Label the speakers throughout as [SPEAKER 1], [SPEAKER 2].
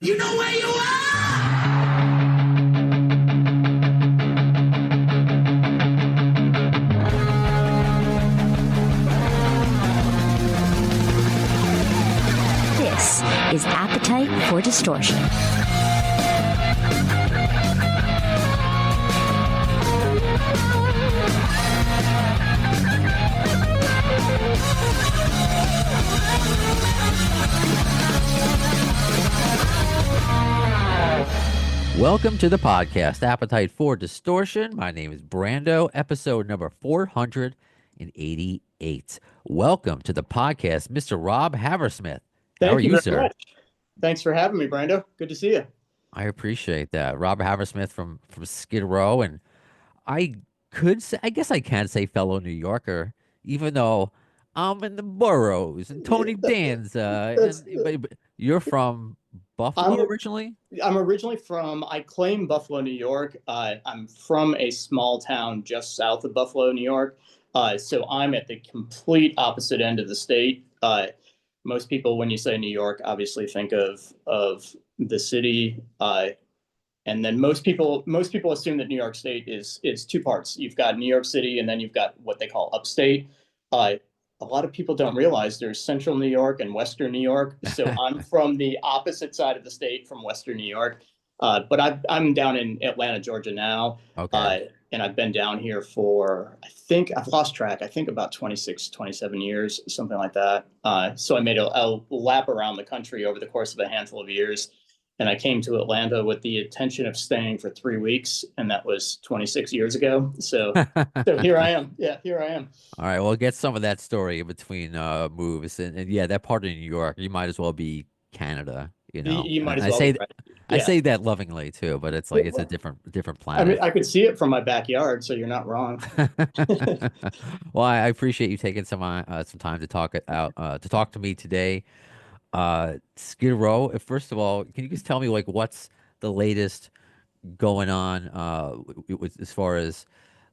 [SPEAKER 1] You know where you are!
[SPEAKER 2] This is Appetite for Distortion.
[SPEAKER 3] Welcome to the podcast, Appetite for Distortion. My name is Brando, episode number 488. Welcome to the podcast, Mr. Rob Hammersmith. How are
[SPEAKER 4] Thank you
[SPEAKER 3] you,
[SPEAKER 4] very
[SPEAKER 3] sir?
[SPEAKER 4] much. Thanks for having me, Brando. Good to see you.
[SPEAKER 3] I appreciate that. Rob Hammersmith from Skid Row, and I I guess I can say fellow New Yorker, even though I'm in the boroughs and Tony Danza,
[SPEAKER 4] That's,
[SPEAKER 3] but you're from Buffalo
[SPEAKER 4] I'm
[SPEAKER 3] originally?
[SPEAKER 4] I'm originally from, I claim Buffalo, New York. I'm from a small town just south of Buffalo, New York. So I'm at the complete opposite end of the state. Most people, when you say New York, obviously think of the city. And then most people assume that New York State is two parts. You've got New York City, and then you've got what they call upstate. A lot of people don't realize there's Central New York and Western New York. So I'm from the opposite side of the state, from Western New York. But I'm down in Atlanta, Georgia now.
[SPEAKER 3] Okay.
[SPEAKER 4] And I've been down here for, I think I've lost track. I think about 26, 27 years, something like that. So I made a lap around the country over the course of a handful of years. And I came to Atlanta with the intention of staying for 3 weeks, and that was 26 years ago. So here I am. Yeah, here I am.
[SPEAKER 3] All right, well, get some of that story in between moves, and yeah, that part of New York, you might as well be Canada, you know.
[SPEAKER 4] You might
[SPEAKER 3] And
[SPEAKER 4] as
[SPEAKER 3] I
[SPEAKER 4] well.
[SPEAKER 3] say
[SPEAKER 4] Right?
[SPEAKER 3] I
[SPEAKER 4] Yeah.
[SPEAKER 3] say that lovingly too, but it's like it's a different
[SPEAKER 4] I mean,
[SPEAKER 3] planet.
[SPEAKER 4] I could see it from my backyard, so you're not wrong.
[SPEAKER 3] Well, I appreciate you taking some time to talk to me today. Skid Row. First of all, can you just tell me like what's the latest going on as far as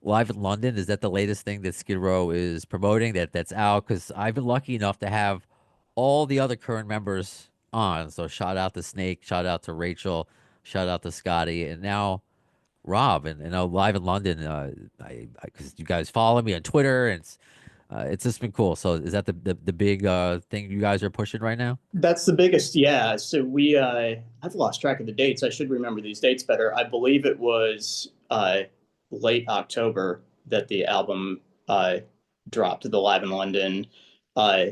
[SPEAKER 3] Live in London? Is that the latest thing that Skid Row is promoting that's out? Because I've been lucky enough to have all the other current members on. So shout out to Snake, shout out to Rachel, shout out to Scotty, and now Rob. And Live in London. I because you guys follow me on Twitter, and it's just been cool. So is that the big thing you guys are pushing right now?
[SPEAKER 4] That's the biggest, yeah. So I've lost track of the dates. I should remember these dates better. I believe it was late October that the album dropped, the Live in London uh,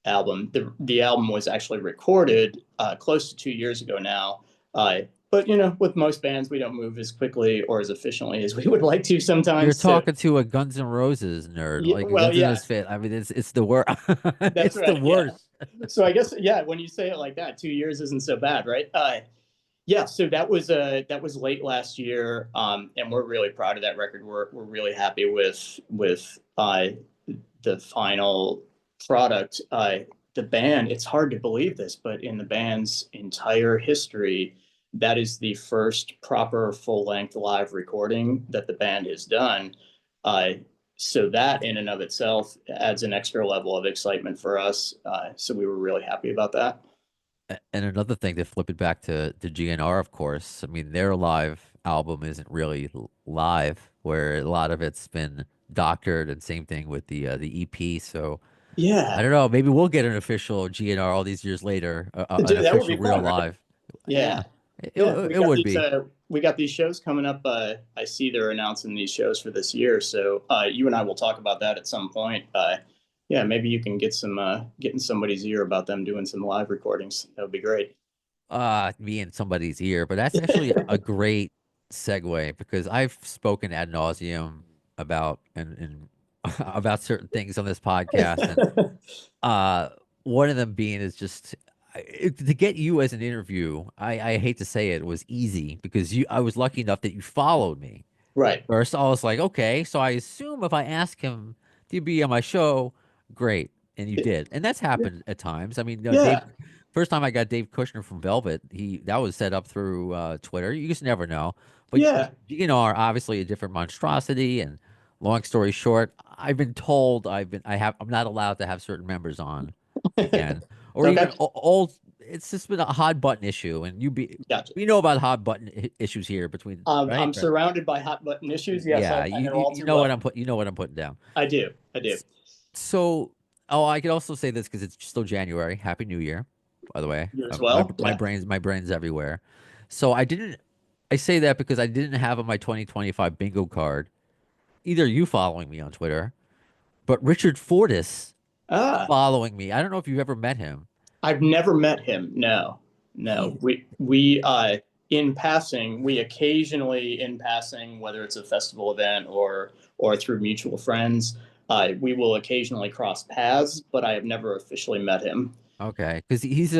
[SPEAKER 4] album. The album was actually recorded close to 2 years ago now. But with most bands, we don't move as quickly or as efficiently as we would like to sometimes.
[SPEAKER 3] You're
[SPEAKER 4] So,
[SPEAKER 3] talking to a Guns N' Roses nerd,
[SPEAKER 4] yeah,
[SPEAKER 3] like a
[SPEAKER 4] well,
[SPEAKER 3] Guns N'
[SPEAKER 4] yeah,
[SPEAKER 3] Roses fan. I mean, it's the worst.
[SPEAKER 4] that's
[SPEAKER 3] It's the
[SPEAKER 4] right. Yeah.
[SPEAKER 3] worst.
[SPEAKER 4] So I guess, yeah, when you say it like that, 2 years isn't so bad, right? Yeah, so that was late last year, and we're really proud of that record. We're really happy with the final product. The band, it's hard to believe this, but in the band's entire history, that is the first proper full-length live recording that the band has done. Uh, so that in and of itself adds an extra level of excitement for us. So we were really happy about that.
[SPEAKER 3] And another thing to flip it back to GNR, of course. I mean, their live album isn't really live, where a lot of it's been doctored, and same thing with the EP. So I
[SPEAKER 4] Yeah,
[SPEAKER 3] don't know. Maybe we'll get an official GNR all these years later, an
[SPEAKER 4] dude, that would
[SPEAKER 3] official
[SPEAKER 4] be
[SPEAKER 3] real
[SPEAKER 4] fun, right?
[SPEAKER 3] live.
[SPEAKER 4] Yeah.
[SPEAKER 3] Yeah, it,
[SPEAKER 4] Yeah,
[SPEAKER 3] it, it would be.
[SPEAKER 4] we got these shows coming up. I see they're announcing these shows for this year, so you and I will talk about that at some point. Yeah, maybe you can get in somebody's ear about them doing some live recordings. That would be great.
[SPEAKER 3] Me in somebody's ear, but that's actually a great segue because I've spoken ad nauseum about and about certain things on this podcast, and one of them being is just to get you as an interview. I hate to say it was easy because I was lucky enough that you followed me
[SPEAKER 4] Right.
[SPEAKER 3] first. I was like, okay, so I assume if I ask him to be on my show, great, and you did, and that's happened at times. I mean, Dave.
[SPEAKER 4] Yeah.
[SPEAKER 3] First time I got Dave Kushner from Velvet, that was set up through Twitter. You just never know. But
[SPEAKER 4] Yeah.
[SPEAKER 3] are obviously a different monstrosity. And long story short, I've been told I'm not allowed to have certain members on again, or even
[SPEAKER 4] Okay.
[SPEAKER 3] old it's just been a hot button issue, and
[SPEAKER 4] Gotcha.
[SPEAKER 3] we know about hot button issues here between, right?
[SPEAKER 4] I'm surrounded by hot button issues. Yes,
[SPEAKER 3] Yeah,
[SPEAKER 4] I know all
[SPEAKER 3] you
[SPEAKER 4] too
[SPEAKER 3] know what
[SPEAKER 4] well.
[SPEAKER 3] you know what I'm putting down.
[SPEAKER 4] I do. I do.
[SPEAKER 3] So, oh, I could also say this because it's still January. Happy New Year, by the way.
[SPEAKER 4] You as well. Yeah.
[SPEAKER 3] My brain's everywhere. So I say that because I didn't have on my 2025 bingo card either you following me on Twitter, but Richard Fortis
[SPEAKER 4] Ah,
[SPEAKER 3] following me. I don't know if you've ever met him.
[SPEAKER 4] I've never met him. No, no.
[SPEAKER 3] He,
[SPEAKER 4] We in passing, we occasionally in passing, whether it's a festival event or through mutual friends, we will occasionally cross paths, but I have never officially met him.
[SPEAKER 3] okay, because he's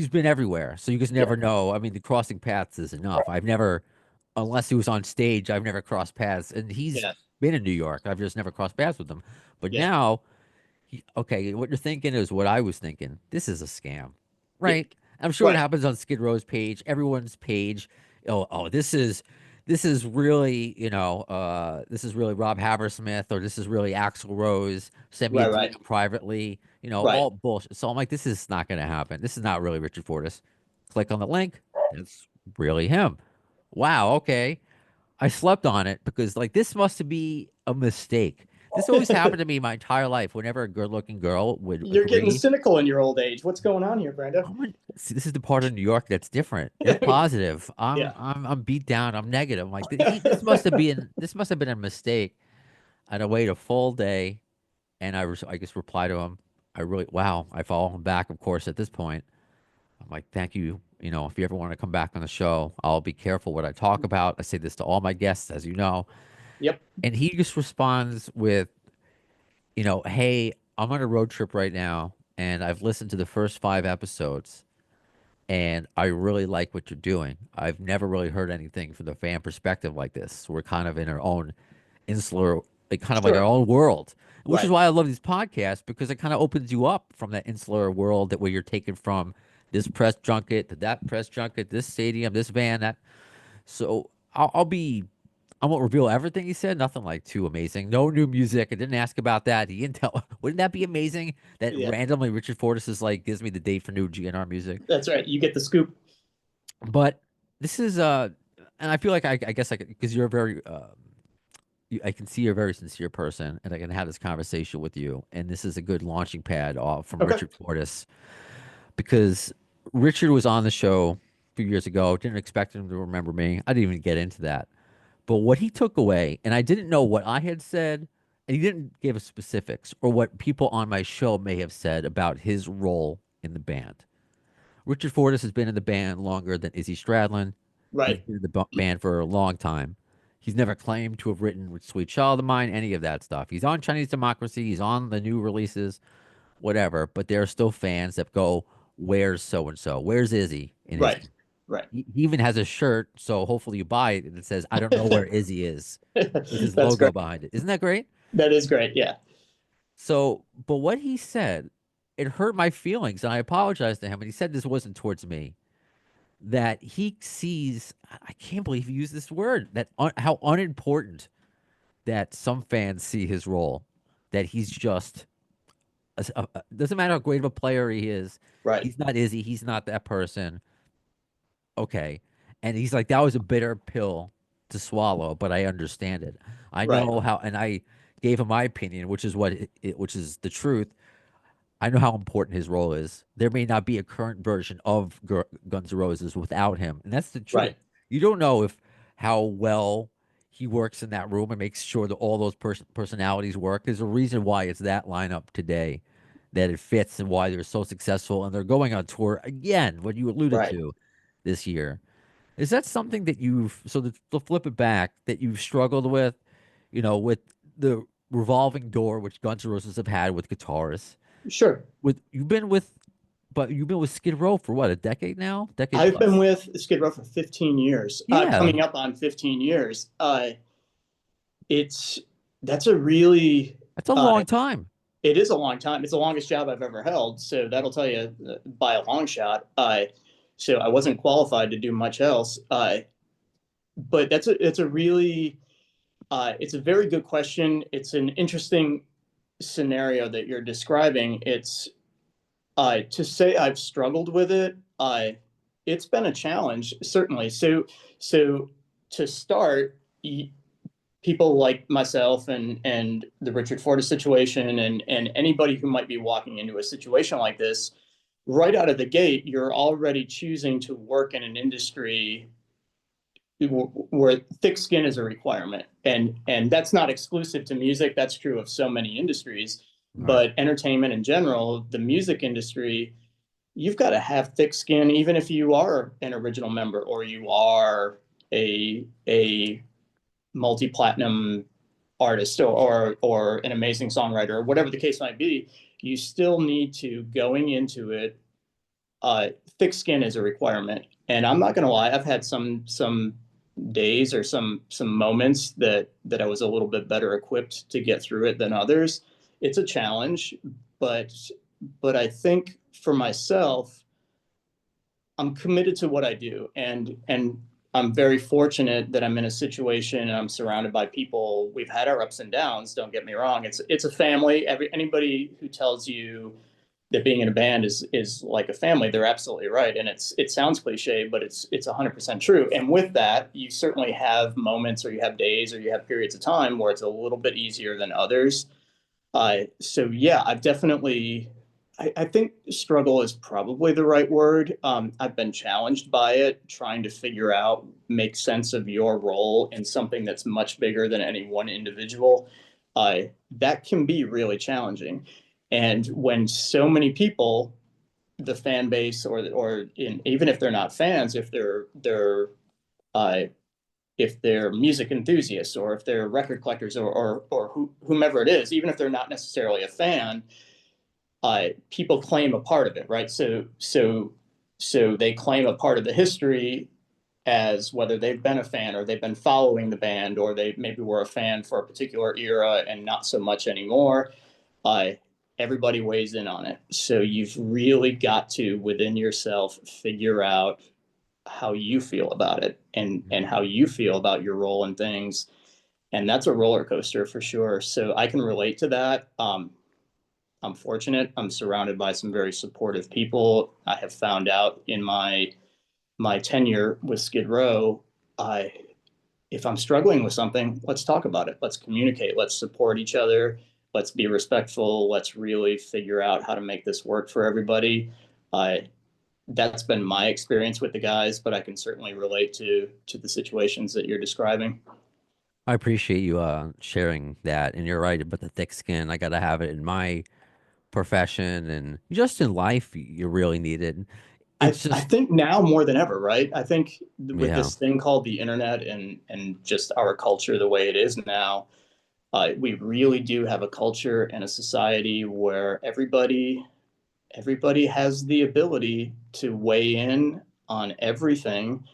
[SPEAKER 3] been everywhere, so you just
[SPEAKER 4] Yeah.
[SPEAKER 3] never know. I mean, the crossing paths is enough. I've never, unless he was on stage, I've never crossed paths, and he's
[SPEAKER 4] Yeah.
[SPEAKER 3] been in New York. I've just never crossed paths with him. But
[SPEAKER 4] Yeah.
[SPEAKER 3] now, okay, what you're thinking is what I was thinking. This is a scam,
[SPEAKER 4] Yeah.
[SPEAKER 3] right? I'm sure it
[SPEAKER 4] Right.
[SPEAKER 3] happens on Skid Row's page, everyone's page. Oh, this is really, this is really Rob Hammersmith, or this is really Axl Rose. Send me a
[SPEAKER 4] Right.
[SPEAKER 3] DM
[SPEAKER 4] Right.
[SPEAKER 3] privately,
[SPEAKER 4] Right.
[SPEAKER 3] all bullshit. So I'm like, this is not going to happen. This is not really Richard Fortis. Click on the link. It's really him. Wow. Okay. I slept on it because like this must be a mistake. This always happened to me my entire life. Whenever a good-looking girl would
[SPEAKER 4] You're getting
[SPEAKER 3] agree,
[SPEAKER 4] cynical in your old age. What's going on here, Brando?
[SPEAKER 3] see, this is the part of New York that's different. You're positive.
[SPEAKER 4] Yeah.
[SPEAKER 3] I'm beat down. I'm negative. I'm like this must have been a mistake. I'd wait a full day, and I just reply to him. I really wow. I follow him back, of course. At this point, I'm like, thank you. If you ever want to come back on the show, I'll be careful what I talk about. I say this to all my guests, as you know.
[SPEAKER 4] Yep.
[SPEAKER 3] And he just responds with, hey, I'm on a road trip right now, and I've listened to the first 5 episodes, and I really like what you're doing. I've never really heard anything from the fan perspective like this. We're kind of in our own insular, like kind of like our
[SPEAKER 4] Sure.
[SPEAKER 3] own world, which is
[SPEAKER 4] Right.
[SPEAKER 3] why I love these podcasts because it kind of opens you up from that insular world that where you're taken from this press junket to that press junket, this stadium, this van, that. So I won't reveal everything he said. Nothing like too amazing. No new music. I didn't ask about that. He didn't tell. Wouldn't that be amazing? That
[SPEAKER 4] Yeah.
[SPEAKER 3] randomly Richard Fortis is like gives me the date for new GNR music.
[SPEAKER 4] That's right. You get the scoop.
[SPEAKER 3] But this is and I feel like I guess like because you're a very I can see you're a very sincere person, and I can have this conversation with you. And this is a good launching pad off from
[SPEAKER 4] Okay.
[SPEAKER 3] Richard Fortis because Richard was on the show a few years ago. Didn't expect him to remember me. I didn't even get into that. But what he took away, and I didn't know what I had said, and he didn't give us specifics or what people on my show may have said about his role in the band. Richard Fortis has been in the band longer than Izzy Stradlin. He's
[SPEAKER 4] Right.
[SPEAKER 3] been in the band for a long time. He's never claimed to have written with Sweet Child of Mine, any of that stuff. He's on Chinese Democracy. He's on the new releases, whatever. But there are still fans that go, "Where's so and so? Where's Izzy?" In his,
[SPEAKER 4] Right. Right.
[SPEAKER 3] he even has a shirt, so hopefully you buy it, and it says, "I don't know where Izzy is," with his
[SPEAKER 4] That's
[SPEAKER 3] logo
[SPEAKER 4] great.
[SPEAKER 3] behind it. Isn't that great?
[SPEAKER 4] That is great. Yeah.
[SPEAKER 3] So, but what he said, it hurt my feelings, and I apologized to him. And he said this wasn't towards me. That he sees, I can't believe he used this word. How unimportant that some fans see his role. That he's just doesn't matter how great of a player he is.
[SPEAKER 4] Right.
[SPEAKER 3] He's not Izzy. He's not that person. Okay, and he's like that was a bitter pill to swallow, but I understand it. I
[SPEAKER 4] Right.
[SPEAKER 3] know how, and I gave him my opinion, which is which is the truth. I know how important his role is. There may not be a current version of Guns N' Roses without him, and that's the truth.
[SPEAKER 4] Right.
[SPEAKER 3] You don't know if how well he works in that room and makes sure that all those personalities work. There's a reason why it's that lineup today, that it fits, and why they're so successful, and they're going on tour again. What you alluded
[SPEAKER 4] Right.
[SPEAKER 3] to this year is that something that you've to flip it back that you've struggled with, with the revolving door which Guns N' Roses have had with guitarists
[SPEAKER 4] Sure.
[SPEAKER 3] with you've been with Skid Row for what, a decade now? Decade
[SPEAKER 4] I've been
[SPEAKER 3] plus?
[SPEAKER 4] with Skid Row for 15 years.
[SPEAKER 3] Yeah.
[SPEAKER 4] Coming up on 15 years. It's that's a really
[SPEAKER 3] That's a
[SPEAKER 4] uh,
[SPEAKER 3] long time.
[SPEAKER 4] it is a long time. It's the longest job I've ever held, so that'll tell you by a long shot. So I wasn't qualified to do much else. But it's a really it's a very good question. It's an interesting scenario that you're describing. It's To say I've struggled with it, it's been a challenge, certainly. So to start, people like myself and the Richard Fortus situation and anybody who might be walking into a situation like this, right out of the gate, you're already choosing to work in an industry where thick skin is a requirement, and that's not exclusive to music. That's true of so many industries,
[SPEAKER 3] Right.
[SPEAKER 4] but entertainment in general, the music industry, you've got to have thick skin, even if you are an original member or you are a multi-platinum artist or an amazing songwriter or whatever the case might be. You still need to, going into it, thick skin is a requirement. And I'm not going to lie, I've had some days or some moments that I was a little bit better equipped to get through it than others. It's a challenge, but I think for myself, I'm committed to what I do, and I'm very fortunate that I'm in a situation and I'm surrounded by people. We've had our ups and downs. Don't get me wrong. It's a family. Anybody who tells you that being in a band is like a family, they're absolutely right. And it sounds cliche, but it's 100% true. And with that, you certainly have moments, or you have days, or you have periods of time where it's a little bit easier than others. So yeah, I've definitely, I think struggle is probably the right word. I've been challenged by it, trying to figure out, make sense of your role in something that's much bigger than any one individual. That can be really challenging. And when so many people, the fan base, even if they're not fans, uh, if they're music enthusiasts, or if they're record collectors, or whomever it is, even if they're not necessarily a fan, people claim a part of it, right? So they claim a part of the history, as whether they've been a fan or they've been following the band, or they maybe were a fan for a particular era and not so much anymore. Uh, Everybody weighs in on it. So you've really got to, within yourself, figure out how you feel about it, and how you feel about your role in things. And that's a roller coaster for sure. So I can relate to that. I'm fortunate. I'm surrounded by some very supportive people. I have found out in my tenure with Skid Row, I if I'm struggling with something, let's talk about it. Let's communicate. Let's support each other. Let's be respectful. Let's really figure out how to make this work for everybody. Uh, that's been my experience with the guys, but I can certainly relate to the situations that you're describing.
[SPEAKER 3] I appreciate you sharing that. And you're right about the thick skin. I gotta have it in my profession and just in life. You really need it. It's
[SPEAKER 4] I
[SPEAKER 3] just,
[SPEAKER 4] think now more than ever, right? I think with
[SPEAKER 3] yeah.
[SPEAKER 4] this thing called the internet and just our culture the way it is now, we really do have a culture and a society where everybody has the ability to weigh in on everything.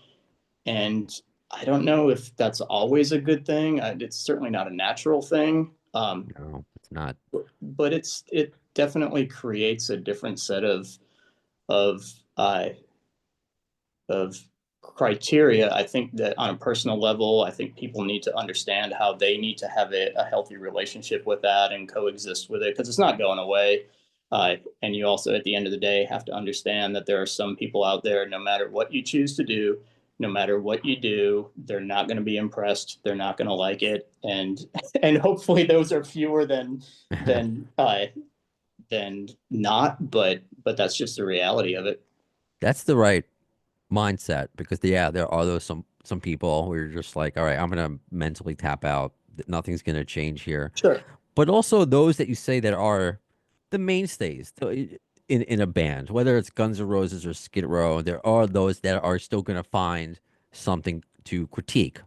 [SPEAKER 4] And I don't know if that's always a good thing. It's certainly not a natural thing.
[SPEAKER 3] No, it's not.
[SPEAKER 4] But it definitely creates a different set of uh, of criteria. I think that on a personal level, I think people need to understand how they need to have a healthy relationship with that and coexist with it, because it's not going away. And you also, at the end of the day, have to understand that there are some people out there, no matter what you choose to do, no matter what you do, they're not going to be impressed. They're not going to like it, and hopefully those are fewer than not. But that's just the reality of it.
[SPEAKER 3] That's the right mindset because yeah, there are those some people who are just like, all right, I'm gonna mentally tap out. Nothing's gonna change here.
[SPEAKER 4] Sure.
[SPEAKER 3] But also those that you say that are the mainstays in a band, whether it's Guns N' Roses or Skid Row, there are those that are still gonna find something to critique.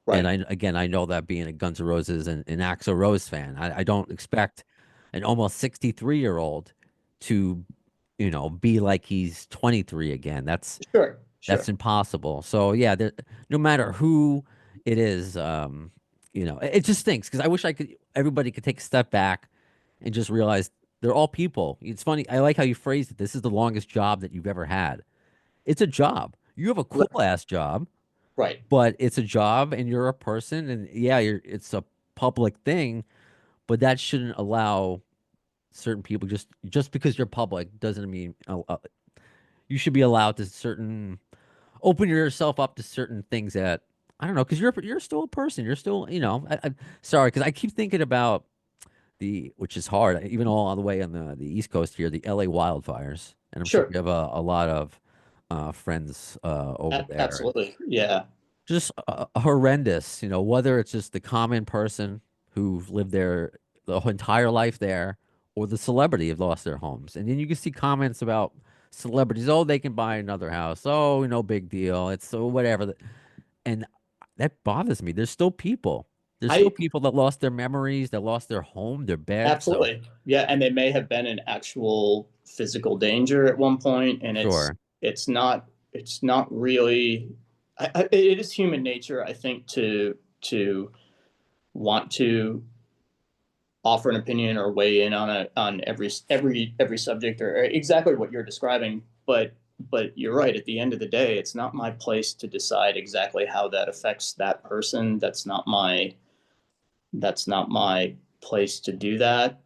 [SPEAKER 3] And
[SPEAKER 4] Right.
[SPEAKER 3] I know that being a Guns N' Roses and an Axl Rose fan, I don't expect an almost 63-year-old to, be like he's 23 again.
[SPEAKER 4] Sure.
[SPEAKER 3] That's
[SPEAKER 4] Sure.
[SPEAKER 3] impossible. So yeah, no matter who it is, it just stinks because I wish everybody could take a step back and just realize they're all people. It's funny. I like how you phrased it. This is the longest job that you've ever had. It's a job. You have a cool ass job,
[SPEAKER 4] Right.
[SPEAKER 3] but it's a job and you're a person and yeah, it's a public thing, but that shouldn't allow certain people just because you're public doesn't mean you should be allowed to open yourself up to certain things that I don't know, because you're still a person. You're still, sorry, because I keep thinking about which is hard, even all the way on the East Coast here, the LA wildfires, and I'm sure
[SPEAKER 4] Sure.
[SPEAKER 3] you have a lot of friends over there.
[SPEAKER 4] Absolutely. Yeah.
[SPEAKER 3] Just horrendous, whether it's just the common person who've lived there the whole entire life there, or the celebrity have lost their homes. And then you can see comments about celebrities, oh, they can buy another house. Oh, no big deal. It's so whatever. And that bothers me. There's still people. There's still
[SPEAKER 4] I
[SPEAKER 3] people that lost their memories, that lost their home, their bed. So
[SPEAKER 4] Absolutely. Yeah. And they may have been in actual physical danger at one point, and
[SPEAKER 3] sure,
[SPEAKER 4] it's not really, it is human nature, I think, to want to offer an opinion or weigh in on every subject or exactly what you're describing. But you're right. At the end of the day, it's not my place to decide exactly how that affects that person. That's not my place to do that.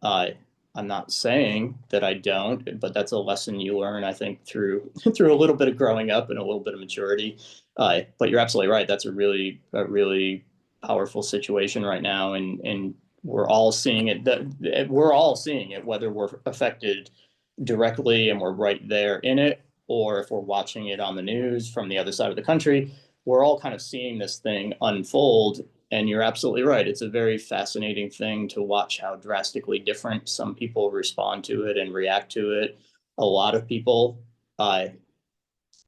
[SPEAKER 4] I'm not saying that I don't, but that's a lesson you learn, I think, through through a little bit of growing up and a little bit of maturity. But you're absolutely right. That's a really powerful situation right now, and we're all seeing it. We're all seeing it, whether we're affected directly and we're right there in it, or if we're watching it on the news from the other side of the country. We're all kind of seeing this thing unfold. And you're absolutely right. It's a very fascinating thing to watch how drastically different some people respond to it and react to it. A lot of people uh,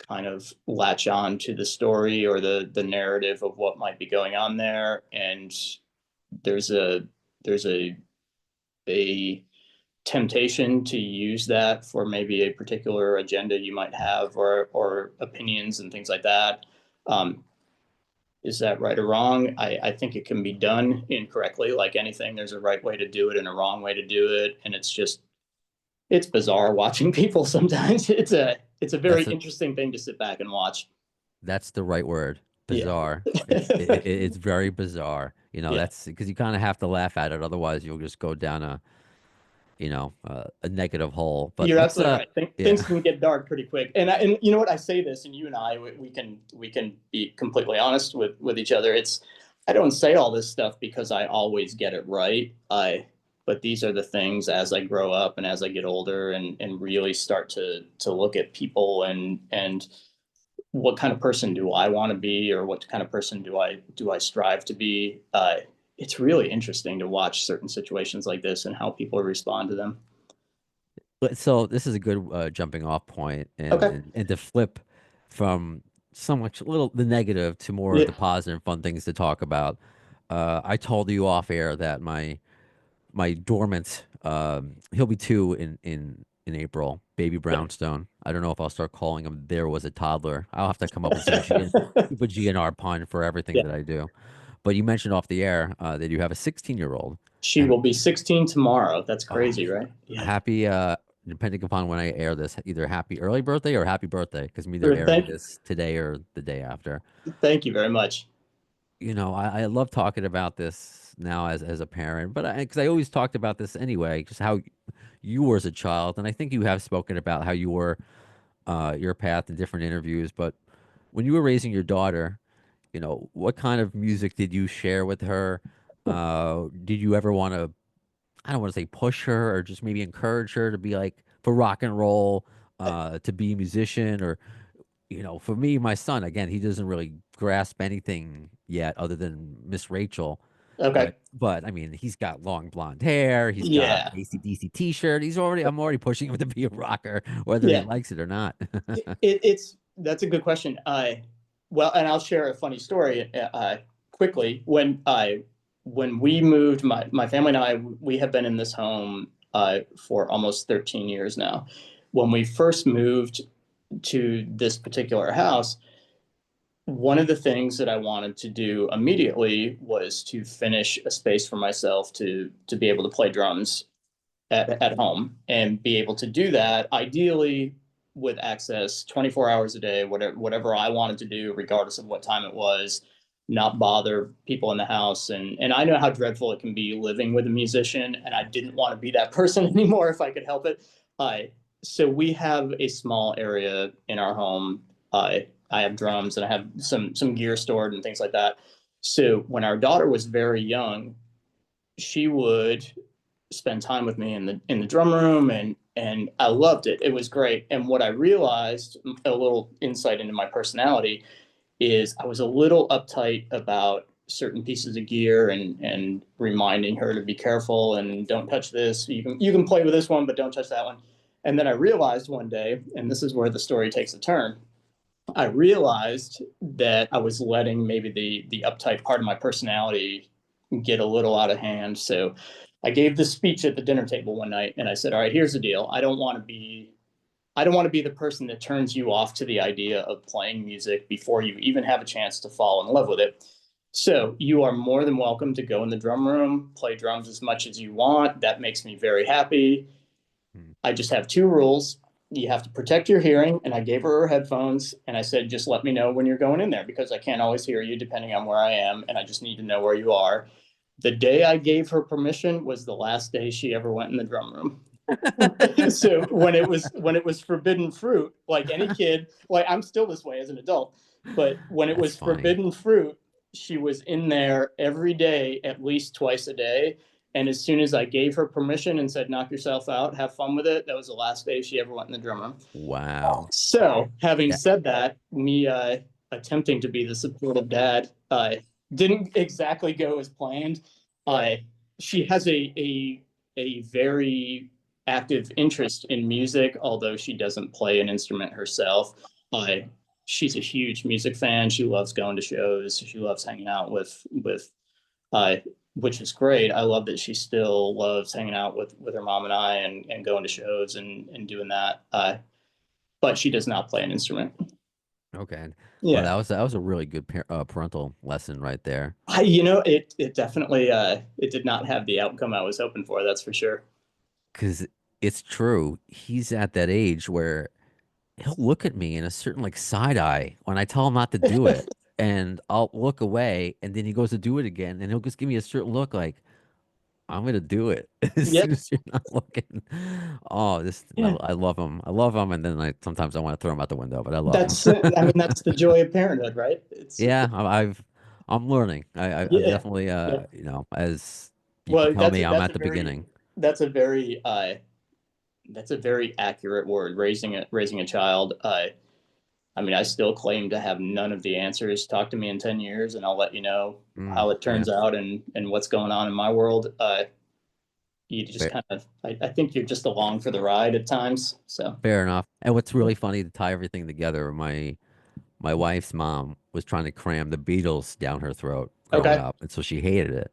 [SPEAKER 4] kind of latch on to the story or the narrative of what might be going on there, and there's a temptation to use that for maybe a particular agenda you might have, or opinions and things like that. Um, is that right or wrong? I think it can be done incorrectly. Like anything, there's a right way to do it and a wrong way to do it. And it's bizarre watching people sometimes. It's a very
[SPEAKER 3] that's
[SPEAKER 4] interesting thing to sit back and watch.
[SPEAKER 3] that's the right word.
[SPEAKER 4] Yeah.
[SPEAKER 3] Bizarre. It's very bizarre.
[SPEAKER 4] Yeah.
[SPEAKER 3] That's because you kind of have to laugh at it. Otherwise, you'll just go down a negative hole. But
[SPEAKER 4] You're
[SPEAKER 3] let's
[SPEAKER 4] absolutely right.
[SPEAKER 3] yeah,
[SPEAKER 4] Things can get dark pretty quick. And you know what? I say this, and you and I, we can be completely honest with each other. I don't say all this stuff because I always get it right. But these are the things as I grow up and as I get older and really start to look at people and what kind of person do I want to be, or what kind of person do I strive to be. It's really interesting to watch certain situations like this and how people respond to them.
[SPEAKER 3] so this is a good jumping off point, and,
[SPEAKER 4] Okay.
[SPEAKER 3] and to flip from so much little the negative to more of
[SPEAKER 4] Yeah.
[SPEAKER 3] the positive, fun things to talk about. I told you off air that my dormant, he'll be 2 in April, baby
[SPEAKER 4] Yeah.
[SPEAKER 3] brownstone. I don't know if I'll start calling him There Was a Toddler. I'll have to come up with some keep a GNR pun for everything
[SPEAKER 4] Yeah.
[SPEAKER 3] that I do. But you mentioned off the air that you have a 16-year-old,
[SPEAKER 4] She
[SPEAKER 3] and
[SPEAKER 4] will be 16 tomorrow. That's
[SPEAKER 3] uh,
[SPEAKER 4] crazy, right? Yeah.
[SPEAKER 3] happy, depending upon when I air this, either happy early birthday or happy birthday, because I'm either
[SPEAKER 4] Sure.
[SPEAKER 3] airing this today or the day after.
[SPEAKER 4] Thank you very much.
[SPEAKER 3] I love talking about this now as a parent, but because I always talked about this anyway, just how you were as a child, and I think you have spoken about how you were your path in different interviews. But when you were raising your daughter, what kind of music did you share with her? Did you ever want to, I don't want to say push her, or just maybe encourage her to be like for rock and roll, to be a musician, or for me, my son, again, he doesn't really grasp anything yet other than Miss Rachel.
[SPEAKER 4] Okay.
[SPEAKER 3] But I mean, he's got long blonde hair. He's got
[SPEAKER 4] Yeah.
[SPEAKER 3] AC/DC T-shirt. I'm already pushing him to be a rocker, whether he
[SPEAKER 4] Yeah.
[SPEAKER 3] likes it or not.
[SPEAKER 4] It's That's a good question. Well, and I'll share a funny story quickly. When we moved, my family and I, we have been in this home for almost 13 years now. When we first moved to this particular house, one of the things that I wanted to do immediately was to finish a space for myself to be able to play drums at home, and be able to do that ideally with access 24 hours a day, whatever I wanted to do, regardless of what time it was. not bother people in the house. And I know how dreadful it can be living with a musician, and I didn't want to be that person anymore if I could help it. So we have a small area in our home. I have drums and I have some gear stored and things like that. So when our daughter was very young, she would spend time with me in the drum room, and I loved it. It was great. And what I realized, a little insight into my personality, is I was a little uptight about certain pieces of gear, and reminding her to be careful and don't touch this. You can play with this one, but don't touch that one. And then I realized one day, and this is where the story takes a turn, I realized that I was letting maybe the uptight part of my personality get a little out of hand. So I gave this speech at the dinner table one night, and I said, all right, here's the deal. I don't want to be the person that turns you off to the idea of playing music before you even have a chance to fall in love with it. So you are more than welcome to go in the drum room, play drums as much as you want. That makes me very happy. I just have two rules. You have to protect your hearing. And I gave her headphones, and I said, just let me know when you're going in there, because I can't always hear you depending on where I am. And I just need to know where you are. The day I gave her permission was the last day she ever went in the drum room. So when it was forbidden fruit, like any kid, like I'm still this way as an adult, but when it was forbidden fruit, she was in there every day, at least twice a day. And as soon as I gave her permission and said, knock yourself out, have fun with it, that was the last day she ever went in the drum room.
[SPEAKER 3] Wow.
[SPEAKER 4] So having said that, me attempting to be the supportive dad didn't exactly go as planned. She has a very active interest in music, although she doesn't play an instrument herself. She's a huge music fan. She loves going to shows. She loves hanging out with which is great. I love that she still loves hanging out with her mom and I, and going to shows and doing that. But she does not play an instrument.
[SPEAKER 3] Okay.
[SPEAKER 4] Yeah.
[SPEAKER 3] Well, that was a really good parental lesson right there.
[SPEAKER 4] It definitely it did not have the outcome I was hoping for. That's for sure.
[SPEAKER 3] Because it's true. He's at that age where he'll look at me in a certain like side eye when I tell him not to do it. And I'll look away, and then he goes to do it again, and he'll just give me a certain look like, I'm gonna do it as
[SPEAKER 4] Yep.
[SPEAKER 3] soon as you're not looking. Oh,
[SPEAKER 4] Yeah.
[SPEAKER 3] I love him. I love him, and then sometimes I want to throw him out the window, but I love
[SPEAKER 4] That's
[SPEAKER 3] him.
[SPEAKER 4] I mean, that's the joy of parenthood, right?
[SPEAKER 3] Yeah, I'm learning. I'm
[SPEAKER 4] Yeah.
[SPEAKER 3] definitely
[SPEAKER 4] Yeah.
[SPEAKER 3] as you can
[SPEAKER 4] Well,
[SPEAKER 3] tell me, I'm at the beginning.
[SPEAKER 4] that's a very that's a very accurate word. Raising a child. I mean, I still claim to have none of the answers. Talk to me in 10 years, and I'll let you know how it
[SPEAKER 3] Yeah.
[SPEAKER 4] turns out, and what's going on in my world. You just kind of, I think you're just along for the ride at times. So
[SPEAKER 3] Fair enough. And what's really funny to tie everything together, my wife's mom was trying to cram the Beatles down her throat growing
[SPEAKER 4] okay,
[SPEAKER 3] up, and so she hated it.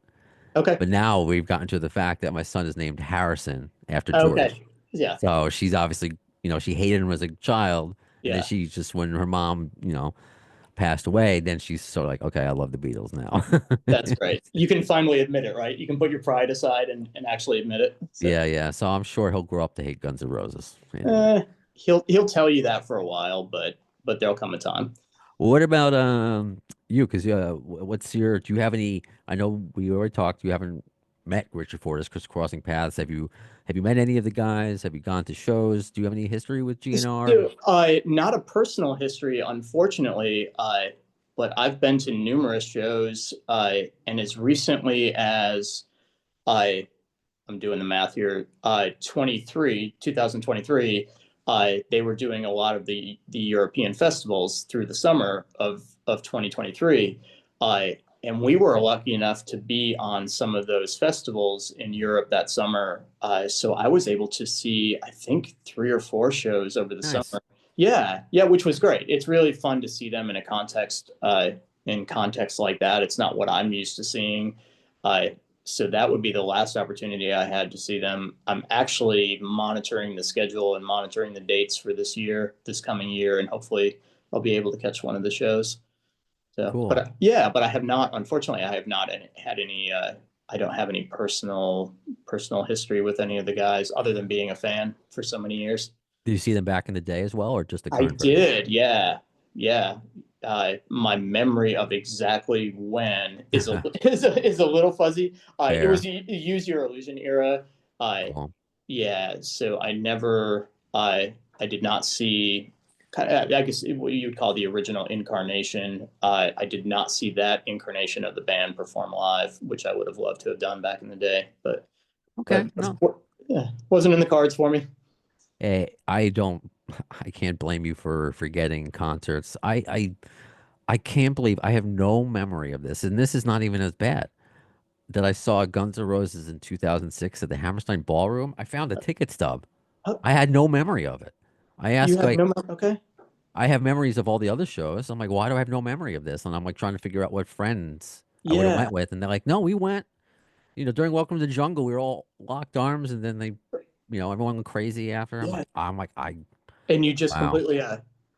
[SPEAKER 4] okay,
[SPEAKER 3] But now we've gotten to the fact that my son is named Harrison after George.
[SPEAKER 4] okay, yeah,
[SPEAKER 3] So she's obviously, she hated him as a child, and then
[SPEAKER 4] yeah.
[SPEAKER 3] she just when her mom, passed away, then she's sort of like, okay, I love the Beatles now.
[SPEAKER 4] That's great. You can finally admit it, right? You can put your pride aside and actually admit it. So,
[SPEAKER 3] Yeah, yeah. So I'm sure he'll grow up to hate Guns N' Roses.
[SPEAKER 4] he'll tell you that for a while, but there'll come a time.
[SPEAKER 3] What about you? Because what's your? Do you have any? I know we already talked. You haven't met Richard Fortas, because crossing paths. Have you met any of the guys? Have you gone to shows? Do you have any history with GNR?
[SPEAKER 4] So, not a personal history, unfortunately, but I've been to numerous shows, and as recently as I'm doing the math here, 2023, they were doing a lot of the European festivals through the summer of 2023. And we were lucky enough to be on some of those festivals in Europe that summer. So I was able to see, I think, 3 or 4 shows over the
[SPEAKER 3] Nice.
[SPEAKER 4] summer. Yeah, yeah, which was great. It's really fun to see them in a context, in context like that. It's not what I'm used to seeing. So that would be the last opportunity I had to see them. I'm actually monitoring the schedule and monitoring the dates for this coming year, and hopefully I'll be able to catch one of the shows. So,
[SPEAKER 3] Cool.
[SPEAKER 4] but I have not. Unfortunately, I have not had any. I don't have any personal history with any of the guys, other than being a fan for so many years.
[SPEAKER 3] Did you see them back in the day as well, or just the
[SPEAKER 4] I
[SPEAKER 3] current version?
[SPEAKER 4] did, yeah, yeah. my memory of exactly when is a is a little fuzzy. It was
[SPEAKER 3] Fair.
[SPEAKER 4] the Use Your Illusion era.
[SPEAKER 3] Cool.
[SPEAKER 4] Yeah, so I did not see kind of, I guess what you'd call the original incarnation. I did not see that incarnation of the band perform live, which I would have loved to have done back in the day, but
[SPEAKER 3] Okay. No.
[SPEAKER 4] yeah, wasn't in the cards for me.
[SPEAKER 3] I don't. I can't blame you for forgetting concerts. I can't believe I have no memory of this, and this is not even as bad. That I saw Guns N' Roses in 2006 at the Hammerstein Ballroom. I found a ticket stub.
[SPEAKER 4] Oh,
[SPEAKER 3] I had no memory of it. I
[SPEAKER 4] you
[SPEAKER 3] asked
[SPEAKER 4] have
[SPEAKER 3] like
[SPEAKER 4] no, okay.
[SPEAKER 3] I have memories of all the other shows. I'm like, why do I have no memory of this? And I'm like trying to figure out what friends I would have
[SPEAKER 4] Yeah,
[SPEAKER 3] went with, and they're like, no, we went. During Welcome to the Jungle, we were all locked arms, and then everyone went crazy after.
[SPEAKER 4] yeah.
[SPEAKER 3] I
[SPEAKER 4] And
[SPEAKER 3] wow,
[SPEAKER 4] you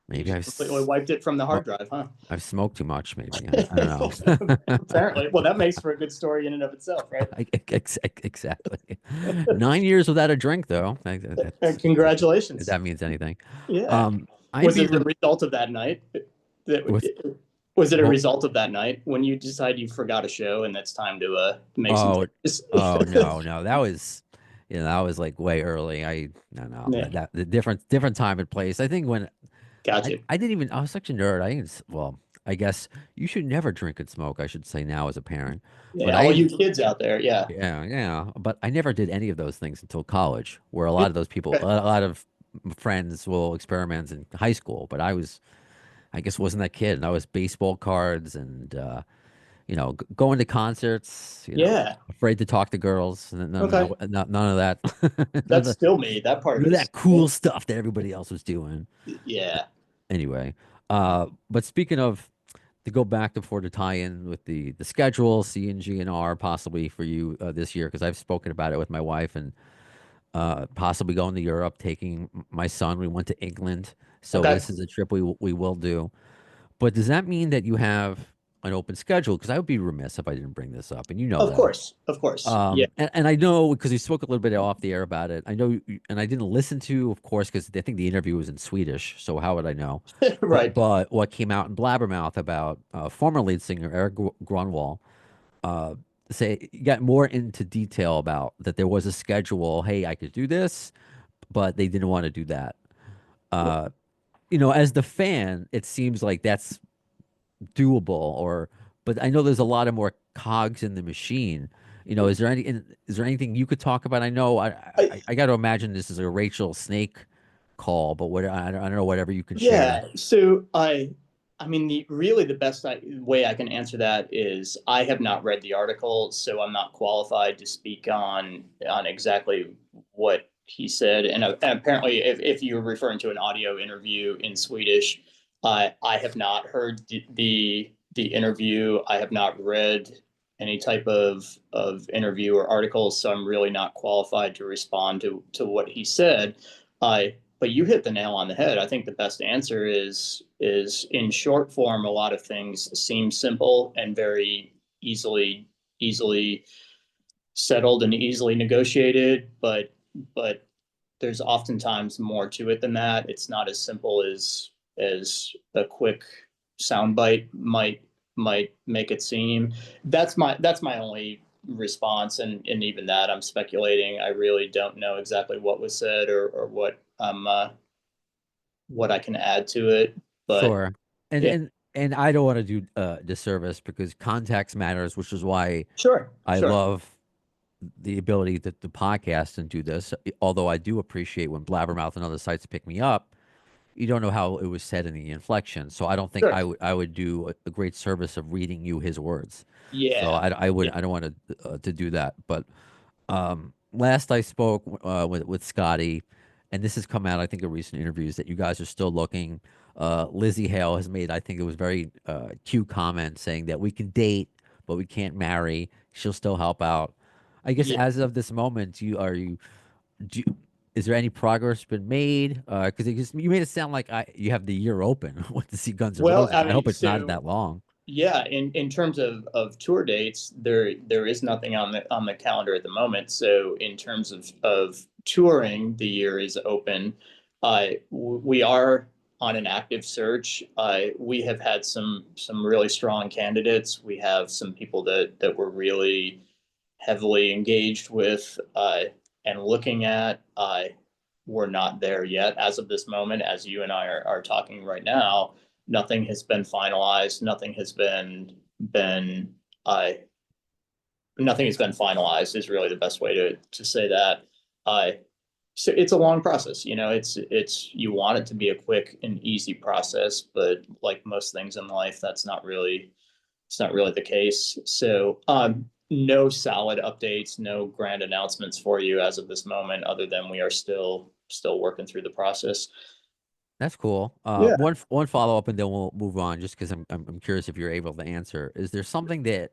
[SPEAKER 3] maybe
[SPEAKER 4] just completely wiped it from the hard drive, huh?
[SPEAKER 3] I've smoked too much. Maybe I don't know.
[SPEAKER 4] Apparently. Well, that makes for a good story in and of itself, right?
[SPEAKER 3] Exactly. 9 years without a drink, though. If
[SPEAKER 4] Congratulations.
[SPEAKER 3] that means anything.
[SPEAKER 4] Yeah.
[SPEAKER 3] Um, I'd
[SPEAKER 4] Was
[SPEAKER 3] be
[SPEAKER 4] it the
[SPEAKER 3] rem
[SPEAKER 4] result of that night?
[SPEAKER 3] with
[SPEAKER 4] That was it a
[SPEAKER 3] well,
[SPEAKER 4] result of that night when you decide you forgot a show and that's time to make some
[SPEAKER 3] oh,
[SPEAKER 4] changes?
[SPEAKER 3] oh no, that was like way early. I no,
[SPEAKER 4] Yeah,
[SPEAKER 3] that the different time and place. I think when
[SPEAKER 4] got
[SPEAKER 3] I
[SPEAKER 4] you.
[SPEAKER 3] I didn't even I was such a nerd. I didn't well, I guess you should never drink and smoke. I should say now as a parent, but
[SPEAKER 4] Yeah,
[SPEAKER 3] I
[SPEAKER 4] all
[SPEAKER 3] didn't.
[SPEAKER 4] you kids out there, yeah.
[SPEAKER 3] Yeah, but I never did any of those things until college, where a lot of those people,
[SPEAKER 4] Okay.
[SPEAKER 3] a lot of friends will experiment in high school, but I guess, wasn't that kid, and I was baseball cards and, going to concerts,
[SPEAKER 4] Yeah.
[SPEAKER 3] afraid to talk to girls, and
[SPEAKER 4] Okay.
[SPEAKER 3] none of that, none of
[SPEAKER 4] That's
[SPEAKER 3] the,
[SPEAKER 4] still me. That part
[SPEAKER 3] none
[SPEAKER 4] of
[SPEAKER 3] of
[SPEAKER 4] it is
[SPEAKER 3] that cool stuff that everybody else was doing.
[SPEAKER 4] yeah.
[SPEAKER 3] Anyway, but speaking of, to go back before to tie in with the schedule, C and G and R possibly for you this year, because I've spoken about it with my wife and possibly going to Europe, taking my son. We went to England, so
[SPEAKER 4] Okay.
[SPEAKER 3] this is a trip we will do. But does that mean that you have an open schedule? Because I would be remiss if I didn't bring this up, and you know
[SPEAKER 4] Of
[SPEAKER 3] that.
[SPEAKER 4] course. Of course. Yeah.
[SPEAKER 3] And I know because we spoke a little bit off the air about it. I know, and I didn't listen to, of course, because I think the interview was in Swedish. So how would I know? But
[SPEAKER 4] Right.
[SPEAKER 3] what came out in Blabbermouth about former lead singer Eric Grunwald, uh, say got more into detail about that there was a schedule. Hey, I could do this, but they didn't want to do that. Uh, as the fan, it seems like that's doable, but I know there's a lot of more cogs in the machine. Is there anything you could talk about? I know
[SPEAKER 4] I,
[SPEAKER 3] I got to imagine this is a Rachel Snake call, but I don't know, whatever you can share.
[SPEAKER 4] yeah. So I mean, the best way I can answer that is I have not read the article, so I'm not qualified to speak on exactly what he said. And apparently, if you're referring to an audio interview in Swedish, I have not heard the interview. I have not read any type of interview or article, so I'm really not qualified to respond to what he said. But you hit the nail on the head. I think the best answer is in short form. A lot of things seem simple and very easily settled and easily negotiated, but there's oftentimes more to it than that. It's not as simple as a quick soundbite might make it seem. That's my only response, and even that I'm speculating. I really don't know exactly what was said or what I can add to it. But
[SPEAKER 3] Sure. And
[SPEAKER 4] yeah,
[SPEAKER 3] and and I don't want to do disservice because context matters, which is why I
[SPEAKER 4] sure,
[SPEAKER 3] love the ability to podcast and do this. Although I do appreciate when Blabbermouth and other sites pick me up, you don't know how it was said in the inflection. So I don't think
[SPEAKER 4] sure.
[SPEAKER 3] I would do a great service of reading you his words. So
[SPEAKER 4] Yeah,
[SPEAKER 3] I don't want to do that. But last I spoke with Scotty, and this has come out I think in recent interviews that you guys are still looking. Lizzie Hale has made I think it was very cute comment saying that we can date but we can't marry. She'll still help out. I guess
[SPEAKER 4] yeah.
[SPEAKER 3] as of this moment, do you, is there any progress been made? Because you made it sound like you have the year open with the see Guns N'
[SPEAKER 4] Well,
[SPEAKER 3] Roses.
[SPEAKER 4] I
[SPEAKER 3] I
[SPEAKER 4] mean,
[SPEAKER 3] hope it's not
[SPEAKER 4] so
[SPEAKER 3] that long.
[SPEAKER 4] yeah, in terms of tour dates, there is nothing on the calendar at the moment. So in terms of touring, the year is open. We are on an active search. We have had some really strong candidates. We have some people that we're really heavily engaged with and looking at. We're not there yet as of this moment, as you and I are talking right now. Nothing has been finalized. Nothing has been finalized is really the best way to say that. So it's a long process, you know. It's you want it to be a quick and easy process, but like most things in life, it's not really the case. So no solid updates, no grand announcements for you as of this moment, other than we are still working through the process.
[SPEAKER 3] That's cool.
[SPEAKER 4] Yeah.
[SPEAKER 3] One follow up, and then we'll move on. Just because I'm curious if you're able to answer. Is there something that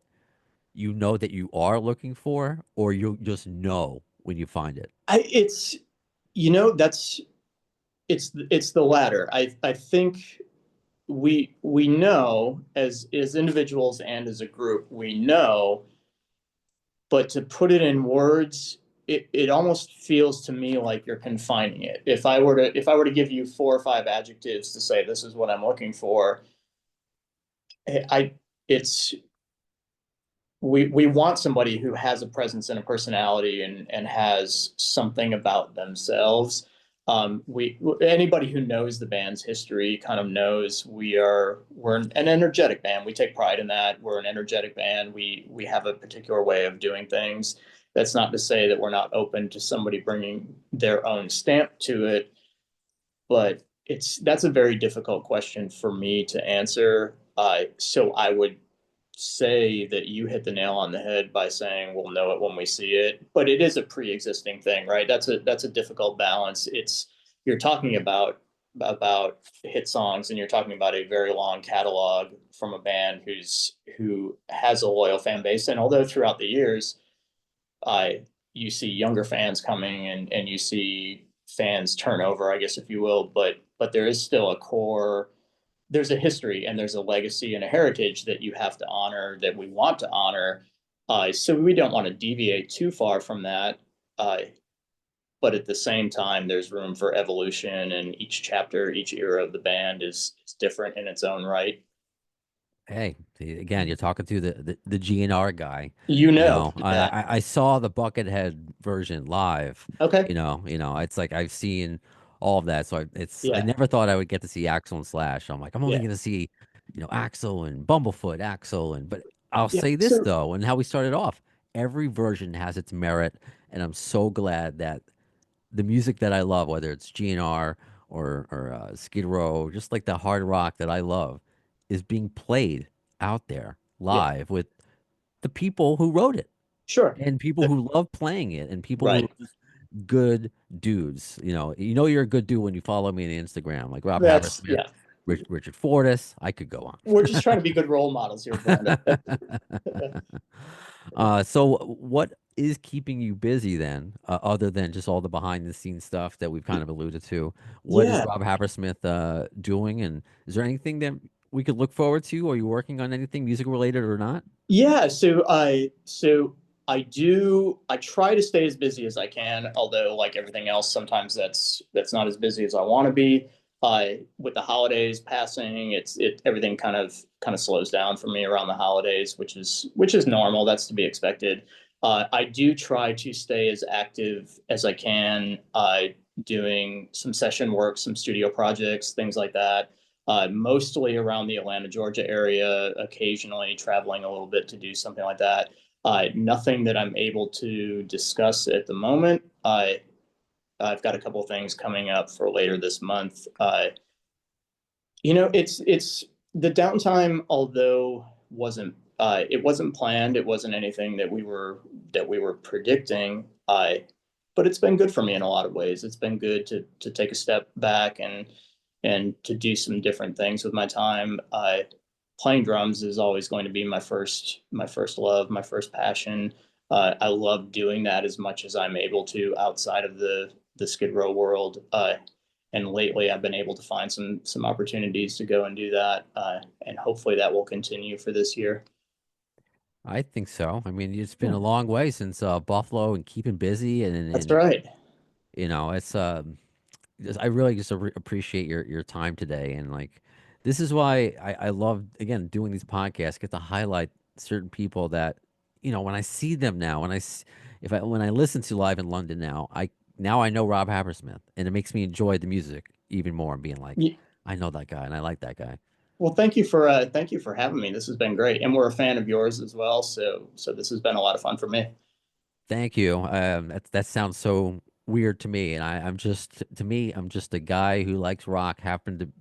[SPEAKER 3] you know that you are looking for, or you just know when you find it?
[SPEAKER 4] It's, you know, it's the latter. I think we know as individuals and as a group, we know, but to put it in words, it almost feels to me like you're confining it. If I were to give you 4 or 5 adjectives to say this is what I'm looking for, it's we want somebody who has a presence and a personality and has something about themselves. Anybody who knows the band's history kind of knows we're an energetic band. We take pride in that. We're an energetic band. We have a particular way of doing things. That's not to say that we're not open to somebody bringing their own stamp to it, but that's a very difficult question for me to answer. So I would say that you hit the nail on the head by saying we'll know it when we see it, but it is a pre-existing thing, right? That's a difficult balance. You're talking about hit songs, and you're talking about a very long catalog from a band who has a loyal fan base. And although throughout the years, you see younger fans coming and you see fans turn over, I guess, if you will, but there is still a core. There's a history and there's a legacy and a heritage that you have to honor, that we want to honor. So we don't want to deviate too far from that. But at the same time, there's room for evolution, and each chapter, each era of the band is different in its own right.
[SPEAKER 3] Hey, again, you're talking to the GNR guy.
[SPEAKER 4] You
[SPEAKER 3] You
[SPEAKER 4] know,
[SPEAKER 3] know,
[SPEAKER 4] yeah.
[SPEAKER 3] I saw the Buckethead version live.
[SPEAKER 4] Okay.
[SPEAKER 3] It's like I've seen all of that. So I
[SPEAKER 4] Yeah.
[SPEAKER 3] never thought I would get to see Axel and Slash. I'm like, I'm only
[SPEAKER 4] Yeah.
[SPEAKER 3] going to see, Axel and Bumblefoot, Axel, but I'll
[SPEAKER 4] Yeah.
[SPEAKER 3] say this
[SPEAKER 4] So
[SPEAKER 3] though, and how we started off, every version has its merit, and I'm so glad that the music that I love, whether it's GNR or Skid Row, just like the hard rock that I love, is being played out there
[SPEAKER 4] yeah.
[SPEAKER 3] live with the people who wrote it
[SPEAKER 4] Sure.
[SPEAKER 3] and people who love playing it and people who
[SPEAKER 4] Right.
[SPEAKER 3] are just good dudes. You're a good dude when you follow me on Instagram, like Rob
[SPEAKER 4] That's
[SPEAKER 3] Hammersmith,
[SPEAKER 4] yeah.
[SPEAKER 3] Richard Fortas. I could go
[SPEAKER 4] We're just trying to be good role models here, Brando.
[SPEAKER 3] on. So what is keeping you busy then, other than just all the behind the scenes stuff that we've kind of alluded to? What is
[SPEAKER 4] Yeah.
[SPEAKER 3] Rob Hammersmith doing, and is there anything that we could look forward to? Are you working on anything music related or not?
[SPEAKER 4] Yeah, I try to stay as busy as I can, although like everything else, sometimes that's not as busy as I want to be. With the holidays passing, everything kind of slows down for me around the holidays, which is normal. That's to be expected. I do try to stay as active as I can, doing some session work, some studio projects, things like that. Mostly around the Atlanta, Georgia area, occasionally traveling a little bit to do something like that. Nothing that I'm able to discuss at the moment. I've got a couple of things coming up for later this month. It's the downtime, although it wasn't planned. It wasn't anything that we were predicting. But it's been good for me in a lot of ways. It's been good to take a step back and to do some different things with my time. Playing drums is always going to be my first love, my first passion. I love doing that as much as I'm able to outside of the Skid Row world. And lately, I've been able to find some opportunities to go and do that, and hopefully that will continue for this year.
[SPEAKER 3] I think so. I mean, it's been
[SPEAKER 4] Yeah,
[SPEAKER 3] a long way since Buffalo and keeping busy, and
[SPEAKER 4] that's right.
[SPEAKER 3] it's I really just appreciate your time today, and like this is why I love again doing these podcasts. Get to highlight certain people that when I see them now, when I listen to live in London now, I know Rob Hammersmith, and it makes me enjoy the music even more. And being like,
[SPEAKER 4] Ye-
[SPEAKER 3] I know that guy, and I like that guy.
[SPEAKER 4] Well, thank you for having me. This has been great, and we're a fan of yours as well. So this has been a lot of fun for me.
[SPEAKER 3] Thank you. That sounds so weird to me, and I'm just to me, I'm just a guy who likes rock. Happened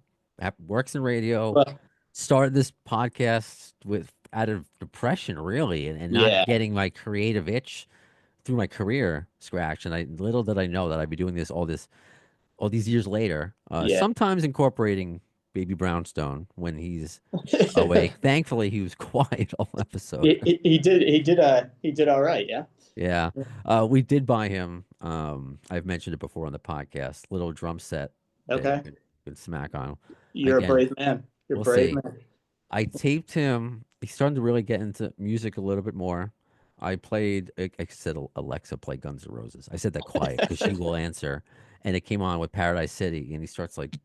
[SPEAKER 3] to works in radio.
[SPEAKER 4] But
[SPEAKER 3] Started this podcast with out of depression, really, and not
[SPEAKER 4] yeah,
[SPEAKER 3] getting my creative itch through my career scratched. And I little did I know that I'd be doing this all these years later.
[SPEAKER 4] yeah.
[SPEAKER 3] Sometimes incorporating Baby Brownstone when he's awake. Thankfully, he was quiet all episode.
[SPEAKER 4] He did all right. Yeah.
[SPEAKER 3] Yeah. We did buy him. I've mentioned it before on the podcast. Little drum set that you
[SPEAKER 4] Okay.
[SPEAKER 3] could smack on.
[SPEAKER 4] You're a
[SPEAKER 3] Again,
[SPEAKER 4] brave man. You're a
[SPEAKER 3] we'll
[SPEAKER 4] brave
[SPEAKER 3] see.
[SPEAKER 4] man.
[SPEAKER 3] I taped him. He's starting to really get into music a little bit more. I played. I said Alexa play Guns N' Roses. I said that quiet because she will answer, and it came on with Paradise City, and he starts like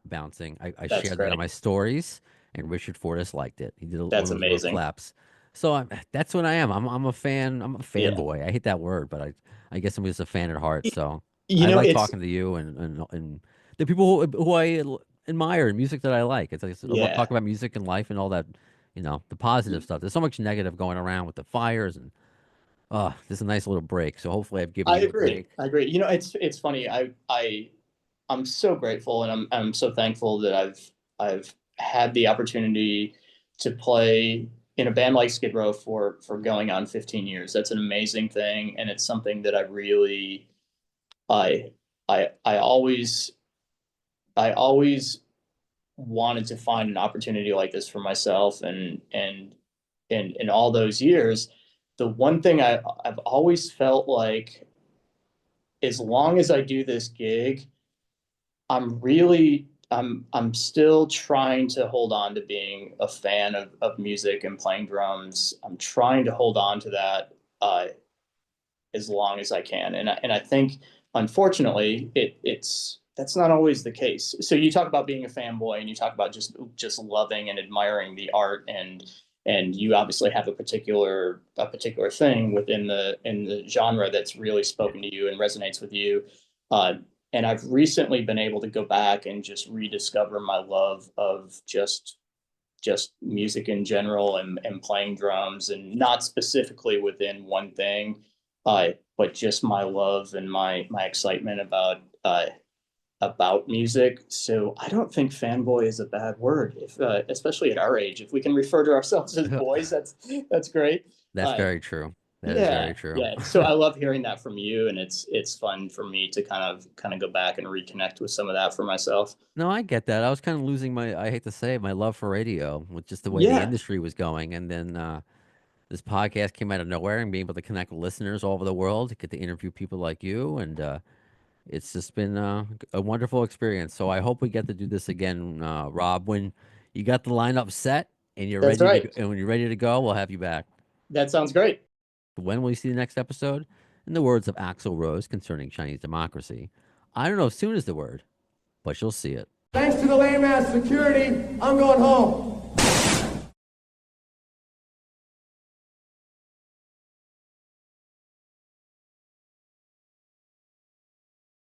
[SPEAKER 3] bouncing. I
[SPEAKER 4] That's
[SPEAKER 3] shared that on
[SPEAKER 4] great.
[SPEAKER 3] my stories, and Richard Fortas liked it. He did one of
[SPEAKER 4] That's
[SPEAKER 3] those little
[SPEAKER 4] amazing.
[SPEAKER 3] claps. So that's what I am. I'm a fan. I'm a
[SPEAKER 4] Yeah.
[SPEAKER 3] fanboy. I hate that word, but I guess I'm just a fan at heart.
[SPEAKER 4] Y-
[SPEAKER 3] So
[SPEAKER 4] You
[SPEAKER 3] I
[SPEAKER 4] know,
[SPEAKER 3] like
[SPEAKER 4] it's
[SPEAKER 3] talking to you and the people who admire and music that I like. It's like I love
[SPEAKER 4] yeah.
[SPEAKER 3] talking about music and life and all that. The positive stuff. There's so much negative going around with the fires and this is a nice little break. So hopefully I've given
[SPEAKER 4] I
[SPEAKER 3] you a
[SPEAKER 4] agree.
[SPEAKER 3] break.
[SPEAKER 4] I agree. You know, it's funny. I'm so grateful and I'm so thankful that I've had the opportunity to play in a band like Skid Row for going on 15 years. That's an amazing thing, and it's something that I I always wanted to find an opportunity like this for myself, and in all those years, the one thing I've always felt like, as long as I do this gig, I'm still trying to hold on to being a fan of music and playing drums. I'm trying to hold on to that as long as I can. And I think, unfortunately, it's that's not always the case. So you talk about being a fanboy, and you talk about just loving and admiring the art, and you obviously have a particular thing within the genre that's really spoken to you and resonates with you. Uh, and I've recently been able to go back and just rediscover my love of just music in general, and playing drums, and not specifically within one thing, but just my love and my excitement about music. So I don't think fanboy is a bad word, if especially at our age. If we can refer to ourselves as boys, that's great.
[SPEAKER 3] That's
[SPEAKER 4] Uh,
[SPEAKER 3] very true. That is
[SPEAKER 4] yeah,
[SPEAKER 3] very true.
[SPEAKER 4] yeah. So I love hearing that from you, and it's fun for me to kind of go back and reconnect with some of that for myself.
[SPEAKER 3] No, I get that. I was kind of losing I hate to say it, my love for radio with just the way the
[SPEAKER 4] Yeah,
[SPEAKER 3] industry was going. And then this podcast came out of nowhere and being able to connect with listeners all over the world, get to interview people like you. And it's just been a wonderful experience. So I hope we get to do this again, Rob. When you got the lineup set and
[SPEAKER 4] that's right.
[SPEAKER 3] and when you're ready to go, we'll have you back.
[SPEAKER 4] That sounds great.
[SPEAKER 3] When will you see the next episode? In the words of Axl Rose concerning Chinese democracy, I don't know if soon is the word, but you'll see it.
[SPEAKER 5] Thanks to the lame ass security, I'm going home.